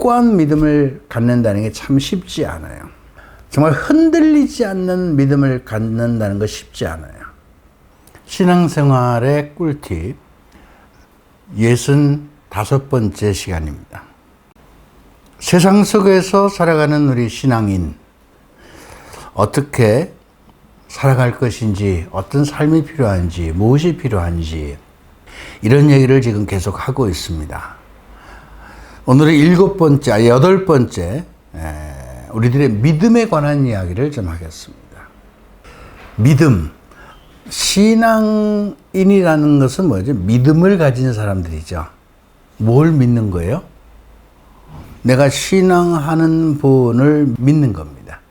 확고한 믿음을 갖는다는 게 참 쉽지 않아요. 정말 흔들리지 않는 믿음을 갖는다는 거 쉽지 않아요. 신앙생활의 꿀팁 65번째 시간입니다. 세상 속에서 살아가는 우리 신앙인, 어떻게 살아갈 것인지, 어떤 삶이 필요한지, 무엇이 필요한지, 이런 얘기를 지금 계속 하고 있습니다. 오늘은 8번째, 우리들의 믿음에 관한 이야기를 좀 하겠습니다. 믿음. 신앙인이라는 것은 뭐죠? 믿음을 가진 사람들이죠. 뭘 믿는 거예요? 내가 신앙하는 분을 믿는 겁니다.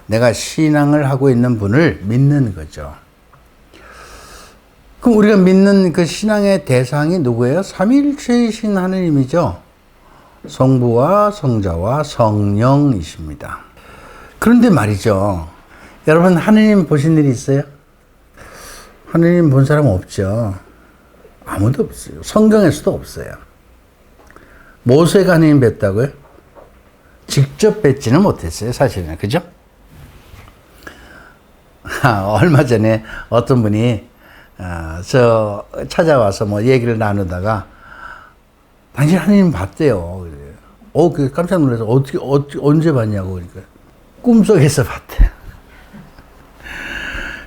내가 신앙을 하고 있는 분을 믿는 거죠. 그럼 우리가 믿는 그 신앙의 대상이 누구예요? 삼위일체이신 하느님이죠. 성부와 성자와 성령이십니다. 그런데 말이죠. 여러분, 하느님 보신 일 있어요? 하느님 본 사람 없죠. 아무도 없어요. 성경에서도 없어요. 모세가 하느님 뵀다고요? 직접 뵙지는 못했어요, 사실은. 그죠? 얼마 전에 어떤 분이 저 찾아와서 뭐 얘기를 나누다가 당신 하느님 봤대요. 그래. 깜짝 놀라서 어떻게 언제 봤냐고. 그러니까 꿈속에서 봤대요.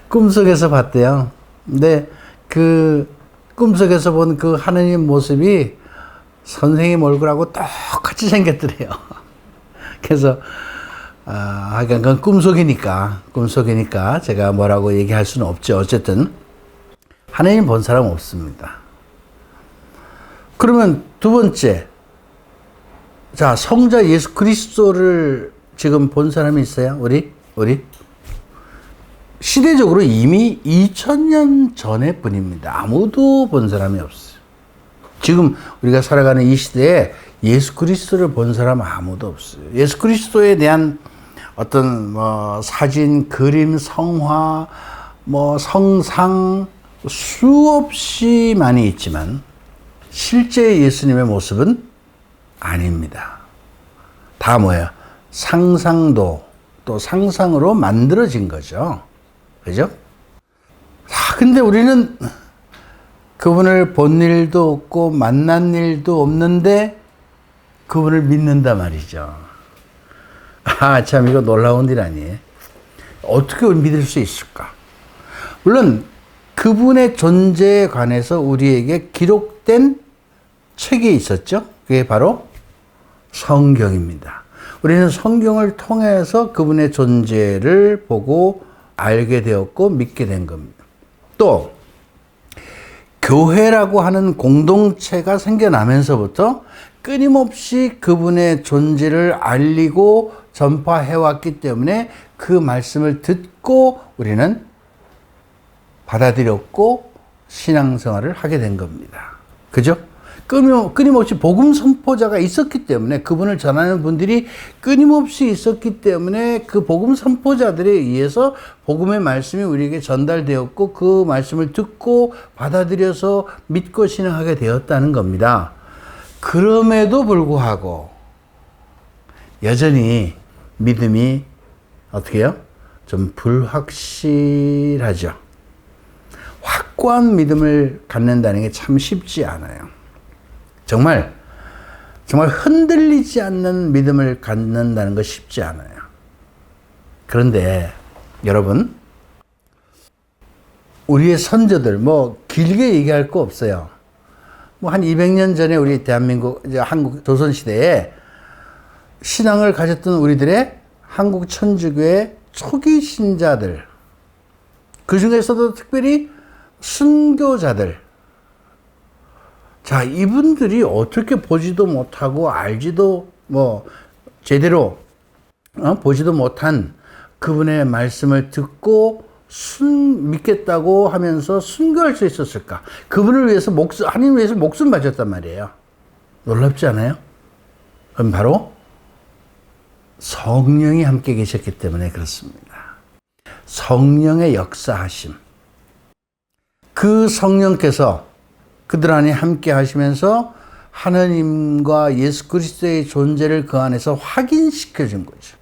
꿈속에서 봤대요. 근데 그 꿈속에서 본 그 하느님 모습이 선생님 얼굴하고 똑같이 생겼더래요. 그래서 그건 꿈속이니까 제가 뭐라고 얘기할 수는 없죠. 어쨌든 하느님 본 사람 없습니다. 그러면 두 번째, 자, 성자 예수 그리스도를 지금 본 사람이 있어요? 우리? 시대적으로 이미 2000년 전의 분입니다. 아무도 본 사람이 없어요. 지금 우리가 살아가는 이 시대에 예수 그리스도를 본 사람 아무도 없어요. 예수 그리스도에 대한 어떤 사진, 그림, 성화, 성상 수없이 많이 있지만 실제 예수님의 모습은 아닙니다. 다 뭐예요? 상상도 또 상상으로 만들어진 거죠. 그죠? 근데 우리는 그분을 본 일도 없고 만난 일도 없는데 그분을 믿는단 말이죠. 참 이거 놀라운 일 아니에요? 어떻게 믿을 수 있을까? 물론 그분의 존재에 관해서 우리에게 기록된 책이 있었죠. 그게 바로 성경입니다. 우리는 성경을 통해서 그분의 존재를 보고 알게 되었고 믿게 된 겁니다. 또 교회라고 하는 공동체가 생겨나면서부터 끊임없이 그분의 존재를 알리고 전파해왔기 때문에 그 말씀을 듣고 우리는 받아들였고 신앙생활을 하게 된 겁니다. 그죠? 끊임없이 복음 선포자가 있었기 때문에, 그분을 전하는 분들이 끊임없이 있었기 때문에 그 복음 선포자들에 의해서 복음의 말씀이 우리에게 전달되었고 그 말씀을 듣고 받아들여서 믿고 신앙하게 되었다는 겁니다. 그럼에도 불구하고 여전히 믿음이 어떻게 해요? 좀 불확실하죠. 확고한 믿음을 갖는다는 게 참 쉽지 않아요. 정말 흔들리지 않는 믿음을 갖는다는 거 쉽지 않아요. 그런데 여러분, 우리의 선조들 길게 얘기할 거 없어요. 한 200년 전에 우리 대한민국, 한국 조선시대에 신앙을 가졌던 우리들의 한국 천주교의 초기 신자들, 그 중에서도 특별히 순교자들, 자, 이분들이 어떻게 보지도 못하고 알지도 제대로 보지도 못한 그분의 말씀을 듣고 믿겠다고 하면서 순교할 수 있었을까? 그분을 위해서 하나님 위해서 목숨 바쳤단 말이에요. 놀랍지 않아요? 그럼 바로 성령이 함께 계셨기 때문에 그렇습니다. 성령의 역사하심. 그 성령께서 그들 안에 함께 하시면서 하나님과 예수 그리스도의 존재를 그 안에서 확인시켜 준 거죠.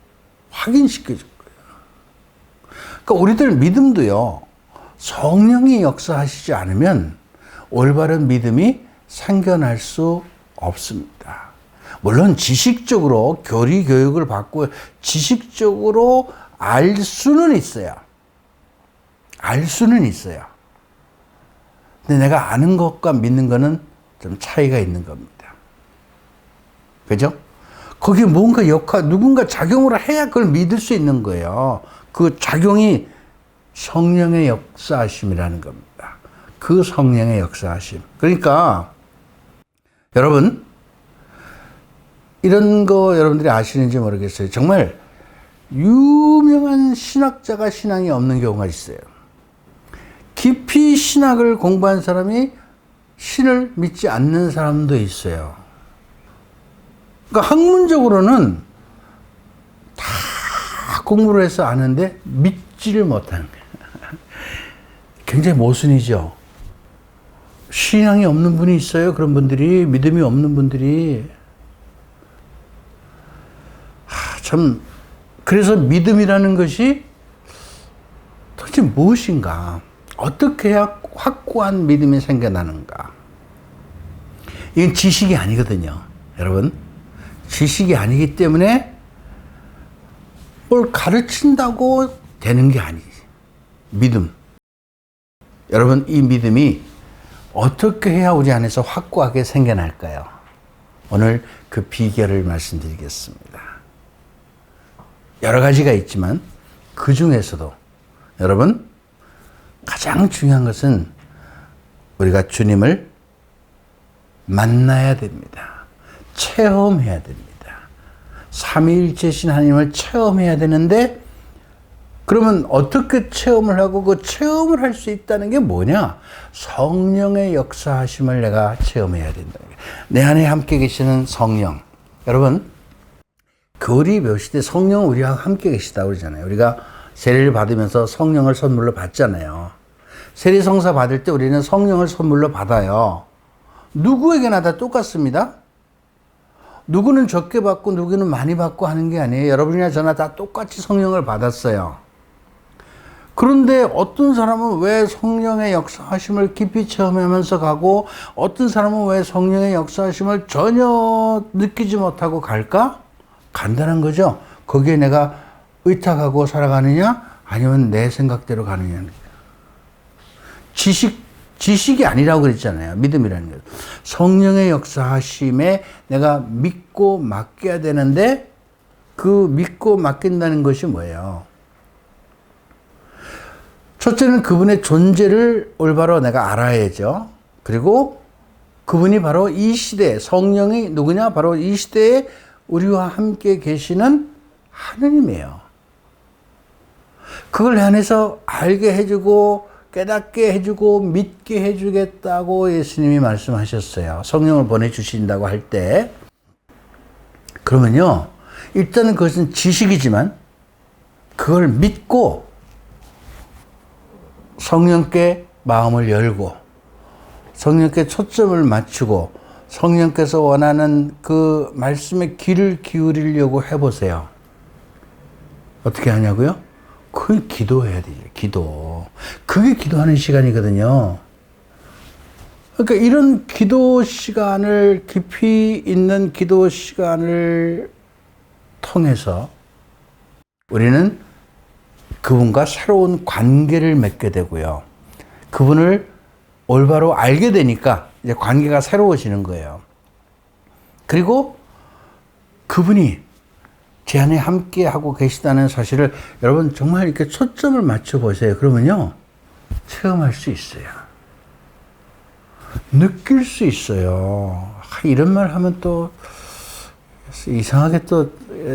확인시켜 준 거예요. 그러니까 우리들 믿음도요, 성령이 역사하시지 않으면 올바른 믿음이 생겨날 수 없습니다. 물론 지식적으로 교리 교육을 받고 지식적으로 알 수는 있어요. 알 수는 있어요. 근데 내가 아는 것과 믿는 것은 좀 차이가 있는 겁니다. 그죠? 거기에 뭔가 누군가 작용을 해야 그걸 믿을 수 있는 거예요. 그 작용이 성령의 역사하심이라는 겁니다. 그 성령의 역사하심. 그러니까 여러분, 이런 거 여러분들이 아시는지 모르겠어요. 정말 유명한 신학자가 신앙이 없는 경우가 있어요. 깊이 신학을 공부한 사람이 신을 믿지 않는 사람도 있어요. 그러니까 학문적으로는 다 공부를 해서 아는데 믿지를 못하는 거예요. 굉장히 모순이죠. 신앙이 없는 분이 있어요. 그런 분들이, 믿음이 없는 분들이. 참, 그래서 믿음이라는 것이 도대체 무엇인가? 어떻게 해야 확고한 믿음이 생겨나는가? 이건 지식이 아니거든요. 여러분, 지식이 아니기 때문에 뭘 가르친다고 되는 게 아니지. 믿음. 여러분, 이 믿음이 어떻게 해야 우리 안에서 확고하게 생겨날까요? 오늘 그 비결을 말씀드리겠습니다. 여러 가지가 있지만 그 중에서도 여러분, 가장 중요한 것은 우리가 주님을 만나야 됩니다. 체험해야 됩니다. 삼위일체신 하나님을 체험해야 되는데, 그러면 어떻게 체험을 하고 그 체험을 할 수 있다는 게 뭐냐? 성령의 역사하심을 내가 체험해야 된다. 내 안에 함께 계시는 성령. 여러분, 교리 묘시 때 성령은 우리와 함께 계시다고 그러잖아요. 우리가 세례를 받으면서 성령을 선물로 받잖아요. 세례성사 받을 때 우리는 성령을 선물로 받아요. 누구에게나 다 똑같습니다. 누구는 적게 받고 누구는 많이 받고 하는 게 아니에요. 여러분이나 저나 다 똑같이 성령을 받았어요. 그런데 어떤 사람은 왜 성령의 역사하심을 깊이 체험하면서 가고, 어떤 사람은 왜 성령의 역사하심을 전혀 느끼지 못하고 갈까? 간단한 거죠. 거기에 내가 의탁하고 살아가느냐, 아니면 내 생각대로 가느냐. 지식이 아니라고 그랬잖아요. 믿음이라는 것. 성령의 역사하심에 내가 믿고 맡겨야 되는데, 그 믿고 맡긴다는 것이 뭐예요? 첫째는 그분의 존재를 올바로 내가 알아야죠. 그리고 그분이 바로 이 시대, 성령이 누구냐? 바로 이 시대에 우리와 함께 계시는 하느님이에요. 그걸 안에서 알게 해주고, 깨닫게 해주고, 믿게 해주겠다고 예수님이 말씀하셨어요. 성령을 보내주신다고 할 때. 그러면요, 일단은 그것은 지식이지만, 그걸 믿고, 성령께 마음을 열고, 성령께 초점을 맞추고, 성령께서 원하는 그 말씀에 귀를 기울이려고 해보세요. 어떻게 하냐고요? 그걸 기도해야 돼요. 기도. 그게 기도하는 시간이거든요. 그러니까 이런 기도 시간을, 깊이 있는 기도 시간을 통해서 우리는 그분과 새로운 관계를 맺게 되고요. 그분을 올바로 알게 되니까 이제 관계가 새로워지는 거예요. 그리고 그분이 제 안에 함께 하고 계시다는 사실을 여러분 정말 이렇게 초점을 맞춰 보세요. 그러면요, 체험할 수 있어요. 느낄 수 있어요. 이런 말 하면 또 이상하게 또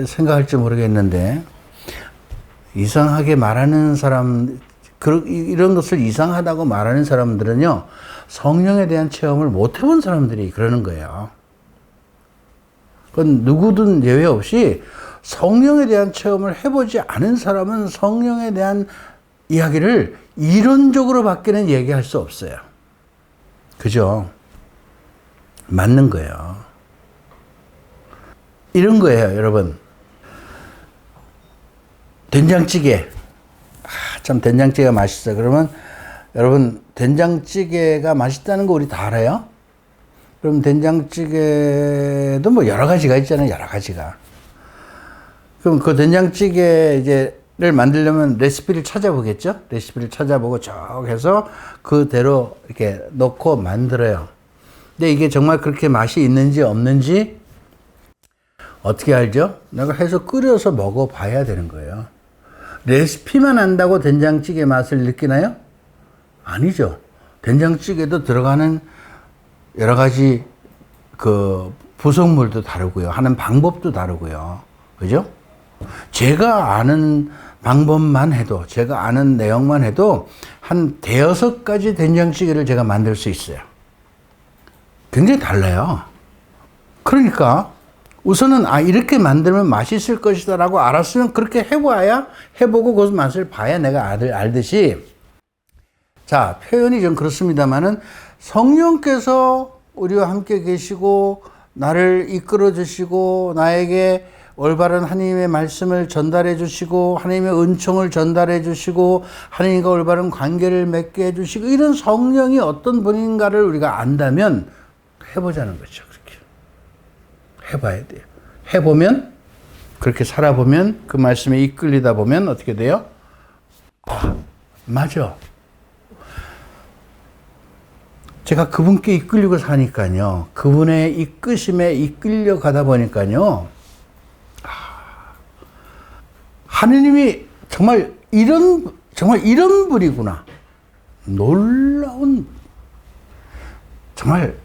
생각할지 모르겠는데, 이상하게 말하는 사람, 이런 것을 이상하다고 말하는 사람들은요, 성령에 대한 체험을 못 해본 사람들이 그러는 거예요. 그건 누구든 예외 없이 성령에 대한 체험을 해보지 않은 사람은 성령에 대한 이야기를 이론적으로 밖에는 얘기할 수 없어요. 그죠? 맞는 거예요. 이런 거예요, 여러분. 된장찌개. 참 된장찌개가 맛있어. 그러면 여러분 된장찌개가 맛있다는 거 우리 다 알아요? 그럼 된장찌개도 뭐 여러 가지가 있잖아요. 여러 가지가. 그럼 그 된장찌개 이제를 만들려면 레시피를 찾아보겠죠? 레시피를 찾아보고 쭉 해서 그대로 이렇게 넣고 만들어요. 근데 이게 정말 그렇게 맛이 있는지 없는지 어떻게 알죠? 내가 해서 끓여서 먹어봐야 되는 거예요. 레시피만 안다고 된장찌개 맛을 느끼나요? 아니죠. 된장찌개도 들어가는 여러 가지 그 부속물도 다르고요. 하는 방법도 다르고요. 그죠? 제가 아는 방법만 해도, 제가 아는 내용만 해도 한 대여섯 가지 된장찌개를 제가 만들 수 있어요. 굉장히 달라요. 그러니까 우선은 이렇게 만들면 맛있을 것이다 라고 알았으면 그렇게 해보고 그 맛을 봐야 내가 알듯이. 자, 표현이 좀 그렇습니다만은 성령께서 우리와 함께 계시고 나를 이끌어 주시고 나에게 올바른 하나님의 말씀을 전달해 주시고 하나님의 은총을 전달해 주시고 하나님과 올바른 관계를 맺게 해 주시고 이런 성령이 어떤 분인가를 우리가 안다면 해보자는 거죠. 그렇게 해봐야 돼요. 해보면, 그렇게 살아보면, 그 말씀에 이끌리다 보면 어떻게 돼요? 맞아. 제가 그분께 이끌리고 사니까요. 그분의 이끄심에 이끌려 가다 보니까요. 하느님이 정말 이런 분이구나. 놀라운, 정말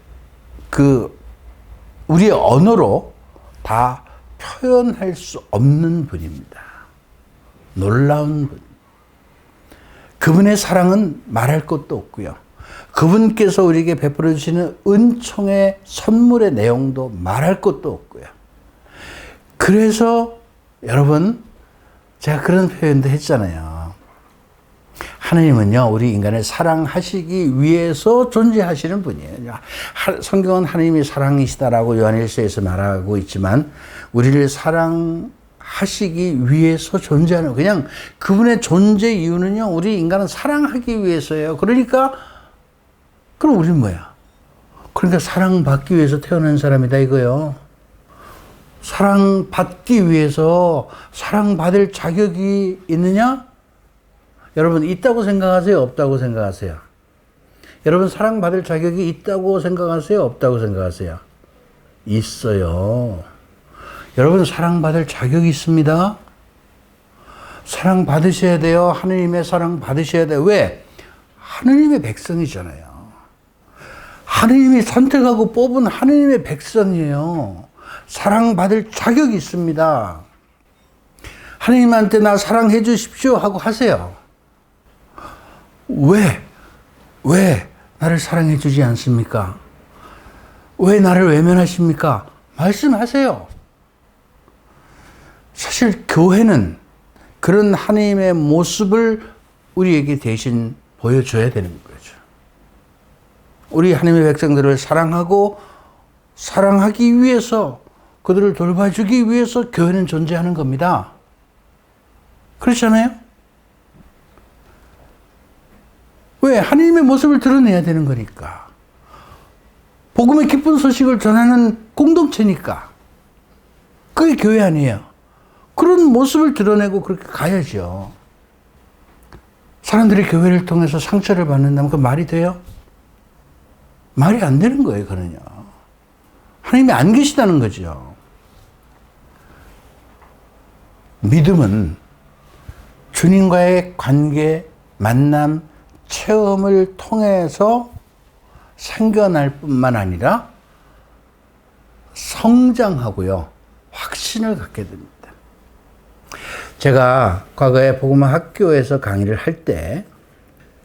우리의 언어로 다 표현할 수 없는 분입니다. 놀라운 분. 그분의 사랑은 말할 것도 없고요. 그분께서 우리에게 베풀어 주시는 은총의 선물의 내용도 말할 것도 없고요. 그래서 여러분, 제가 그런 표현도 했잖아요. 하나님은요, 우리 인간을 사랑하시기 위해서 존재하시는 분이에요. 성경은 하나님이 사랑이시다라고 요한일서에서 말하고 있지만, 우리를 사랑하시기 위해서 존재하는, 그냥 그분의 존재 이유는요, 우리 인간은 사랑하기 위해서예요. 그러니까, 그럼 우리는 뭐야? 그러니까 사랑받기 위해서 태어난 사람이다 이거요. 사랑받기 위해서 사랑받을 자격이 있느냐? 여러분, 있다고 생각하세요? 없다고 생각하세요? 여러분, 사랑받을 자격이 있다고 생각하세요? 없다고 생각하세요? 있어요. 여러분, 사랑받을 자격이 있습니다. 사랑받으셔야 돼요. 하느님의 사랑 받으셔야 돼요. 왜? 하느님의 백성이잖아요. 하느님이 선택하고 뽑은 하느님의 백성이에요. 사랑받을 자격이 있습니다. 하느님한테 나 사랑해 주십시오 하고 하세요. 왜 나를 사랑해 주지 않습니까? 왜 나를 외면하십니까? 말씀하세요. 사실 교회는 그런 하나님의 모습을 우리에게 대신 보여줘야 되는 거죠. 우리 하나님의 백성들을 사랑하고 사랑하기 위해서, 그들을 돌봐주기 위해서 교회는 존재하는 겁니다. 그렇잖아요? 왜? 하나님의 모습을 드러내야 되는 거니까. 복음의 기쁜 소식을 전하는 공동체니까. 그게 교회 아니에요. 그런 모습을 드러내고 그렇게 가야죠. 사람들이 교회를 통해서 상처를 받는다면 그 말이 돼요? 말이 안 되는 거예요, 그는요. 하나님이 안 계시다는 거죠. 믿음은 주님과의 관계, 만남, 체험을 통해서 생겨날 뿐만 아니라 성장하고요, 확신을 갖게 됩니다. 제가 과거에 복음화 학교에서 강의를 할 때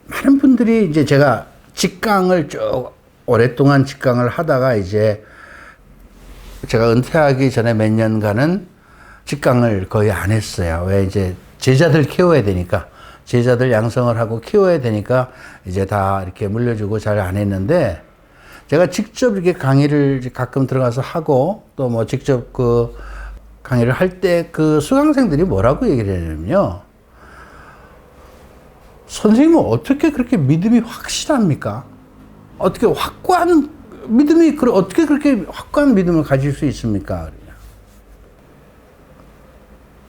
많은 분들이 이제 제가 직강을 쭉 오랫동안 직강을 하다가 이제 제가 은퇴하기 전에 몇 년간은 직강을 거의 안 했어요. 왜? 이제 제자들 키워야 되니까, 제자들 양성을 하고 키워야 되니까 이제 다 이렇게 물려주고 잘 안 했는데, 제가 직접 이렇게 강의를 가끔 들어가서 하고 또 뭐 직접 그 강의를 할 때 그 수강생들이 뭐라고 얘기를 하냐면요. 선생님은 어떻게 그렇게 믿음이 확실합니까? 어떻게 확고한 믿음이, 어떻게 그렇게 확고한 믿음을 가질 수 있습니까?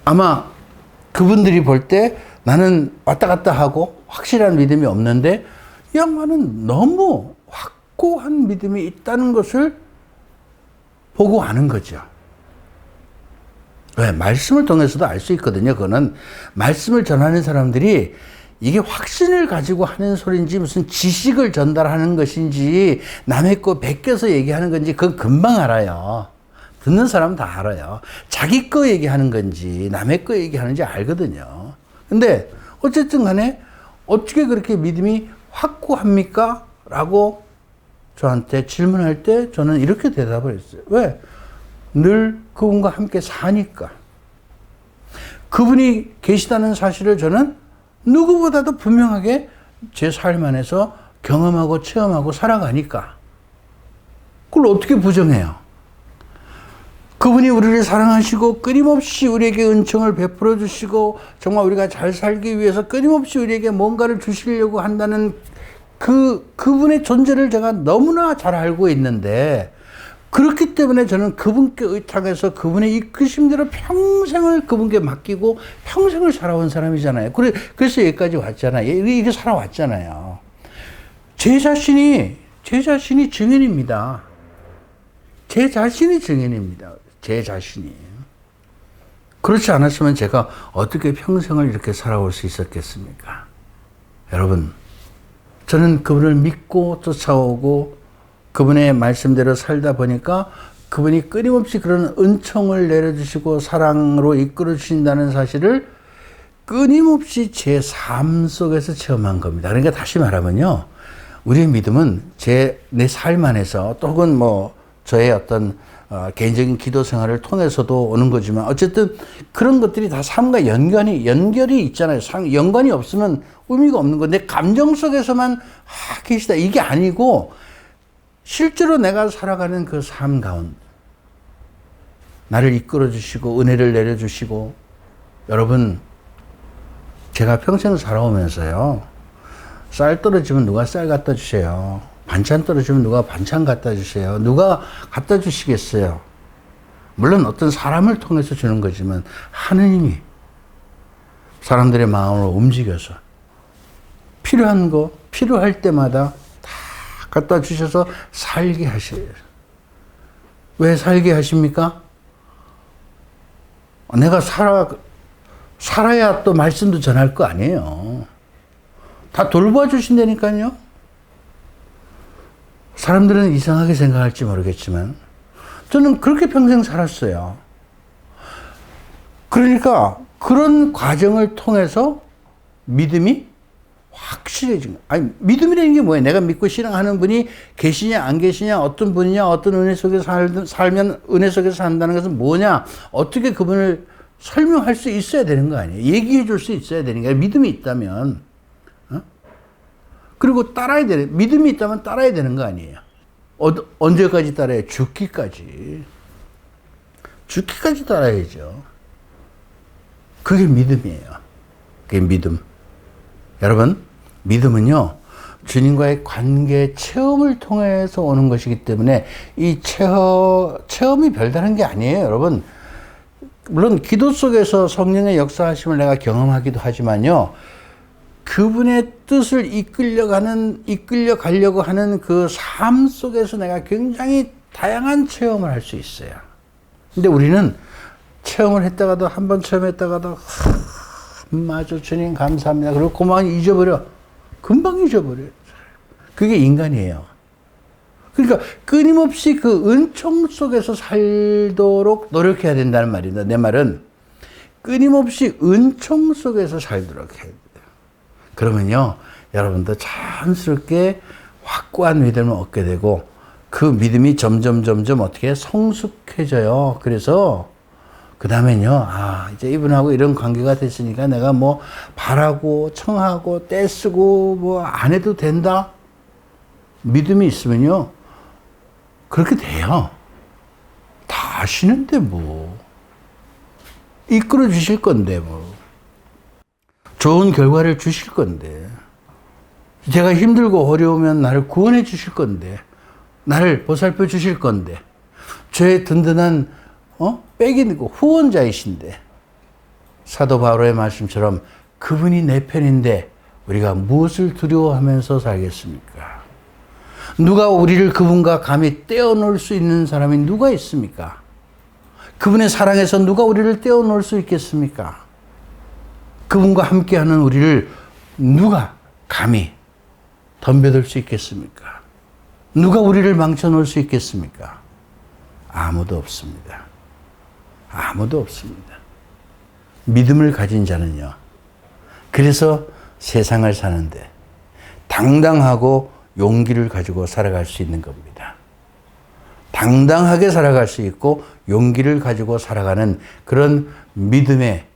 아마 그분들이 볼 때 나는 왔다 갔다 하고 확실한 믿음이 없는데 이 양반은 너무 확고한 믿음이 있다는 것을 보고 아는 거죠. 왜? 말씀을 통해서도 알 수 있거든요. 그거는 말씀을 전하는 사람들이 이게 확신을 가지고 하는 소리인지 무슨 지식을 전달하는 것인지 남의 거 베껴서 얘기하는 건지 그건 금방 알아요. 듣는 사람은 다 알아요. 자기 거 얘기하는 건지 남의 거 얘기하는지 알거든요. 근데 어쨌든 간에 어떻게 그렇게 믿음이 확고합니까? 라고 저한테 질문할 때 저는 이렇게 대답을 했어요. 왜? 늘 그분과 함께 사니까. 그분이 계시다는 사실을 저는 누구보다도 분명하게 제 삶 안에서 경험하고 체험하고 살아가니까. 그걸 어떻게 부정해요? 그분이 우리를 사랑하시고 끊임없이 우리에게 은총을 베풀어 주시고 정말 우리가 잘 살기 위해서 끊임없이 우리에게 뭔가를 주시려고 한다는 그분의 존재를 제가 너무나 잘 알고 있는데, 그렇기 때문에 저는 그분께 의탁해서 그분의 이끄심대로 평생을 그분께 맡기고 평생을 살아온 사람이잖아요. 그래서 여기까지 왔잖아요. 이게 살아왔잖아요. 제 자신이 증인입니다. 제 자신이 증인입니다. 제 자신이. 그렇지 않았으면 제가 어떻게 평생을 이렇게 살아올 수 있었겠습니까? 여러분, 저는 그분을 믿고 쫓아오고 그분의 말씀대로 살다 보니까 그분이 끊임없이 그런 은총을 내려주시고 사랑으로 이끌어 주신다는 사실을 끊임없이 제 삶 속에서 체험한 겁니다. 그러니까 다시 말하면요, 우리의 믿음은 내 삶 안에서 또 혹은 뭐 저의 어떤 개인적인 기도 생활을 통해서도 오는 거지만 어쨌든 그런 것들이 다 삶과 연결이 있잖아요. 연관이 없으면 의미가 없는 건데 감정 속에서만 계시다 이게 아니고 실제로 내가 살아가는 그 삶 가운데 나를 이끌어 주시고 은혜를 내려 주시고, 여러분 제가 평생 살아오면서요, 쌀 떨어지면 누가 쌀 갖다 주세요. 반찬 떨어지면 누가 반찬 갖다 주세요. 누가 갖다 주시겠어요? 물론 어떤 사람을 통해서 주는 거지만 하느님이 사람들의 마음을 움직여서 필요한 거 필요할 때마다 다 갖다 주셔서 살게 하셔요. 왜 살게 하십니까? 내가 살아야 또 말씀도 전할 거 아니에요. 다 돌봐 주신다니까요. 사람들은 이상하게 생각할지 모르겠지만 저는 그렇게 평생 살았어요. 그러니까 그런 과정을 통해서 믿음이 확실해진 거예요. 아니, 믿음이라는 게 뭐예요? 내가 믿고 신앙하는 분이 계시냐 안 계시냐, 어떤 분이냐, 어떤 은혜 속에서 살면 은혜 속에서 산다는 것은 뭐냐, 어떻게 그분을 설명할 수 있어야 되는 거 아니에요? 얘기해 줄 수 있어야 되는 거예요. 믿음이 있다면. 그리고 따라야 되는, 믿음이 있다면 따라야 되는 거 아니에요? 언제까지 따라요? 죽기까지. 죽기까지 따라야죠. 그게 믿음이에요. 그게 믿음. 여러분, 믿음은요, 주님과의 관계 체험을 통해서 오는 것이기 때문에 이 체험이 별다른 게 아니에요, 여러분. 물론 기도 속에서 성령의 역사하심을 내가 경험하기도 하지만요, 그분의 뜻을 이끌려 가려고 하는 그 삶 속에서 내가 굉장히 다양한 체험을 할 수 있어요. 근데 우리는 체험을 했다가도, 한 번 체험했다가도, 맞아, 주님 감사합니다. 그리고 그만 잊어버려. 금방 잊어버려요. 그게 인간이에요. 그러니까 끊임없이 그 은총 속에서 살도록 노력해야 된다는 말입니다. 내 말은 끊임없이 은총 속에서 살도록 해야 돼요. 그러면요, 여러분도 자연스럽게 확고한 믿음을 얻게 되고 그 믿음이 점점 어떻게 성숙해져요. 그래서 그 다음엔요, 이제 이분하고 이런 관계가 됐으니까 내가 뭐 바라고 청하고 떼쓰고 뭐 안 해도 된다. 믿음이 있으면요, 그렇게 돼요. 다 아시는데 뭐. 이끌어 주실 건데 뭐. 좋은 결과를 주실 건데. 제가 힘들고 어려우면 나를 구원해 주실 건데. 나를 보살펴 주실 건데. 저의 든든한 백이고 후원자이신데. 사도 바울의 말씀처럼 그분이 내 편인데 우리가 무엇을 두려워하면서 살겠습니까? 누가 우리를 그분과 감히 떼어놓을 수 있는 사람이 누가 있습니까? 그분의 사랑에서 누가 우리를 떼어놓을 수 있겠습니까? 그분과 함께하는 우리를 누가 감히 덤벼들 수 있겠습니까? 누가 우리를 망쳐놓을 수 있겠습니까? 아무도 없습니다. 아무도 없습니다. 믿음을 가진 자는요. 그래서 세상을 사는데 당당하고 용기를 가지고 살아갈 수 있는 겁니다. 당당하게 살아갈 수 있고 용기를 가지고 살아가는 그런 믿음의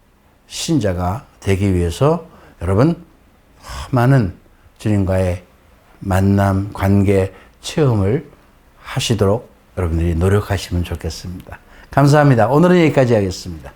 신자가 되기 위해서 여러분 많은 주님과의 만남, 관계, 체험을 하시도록 여러분들이 노력하시면 좋겠습니다. 감사합니다. 오늘은 여기까지 하겠습니다.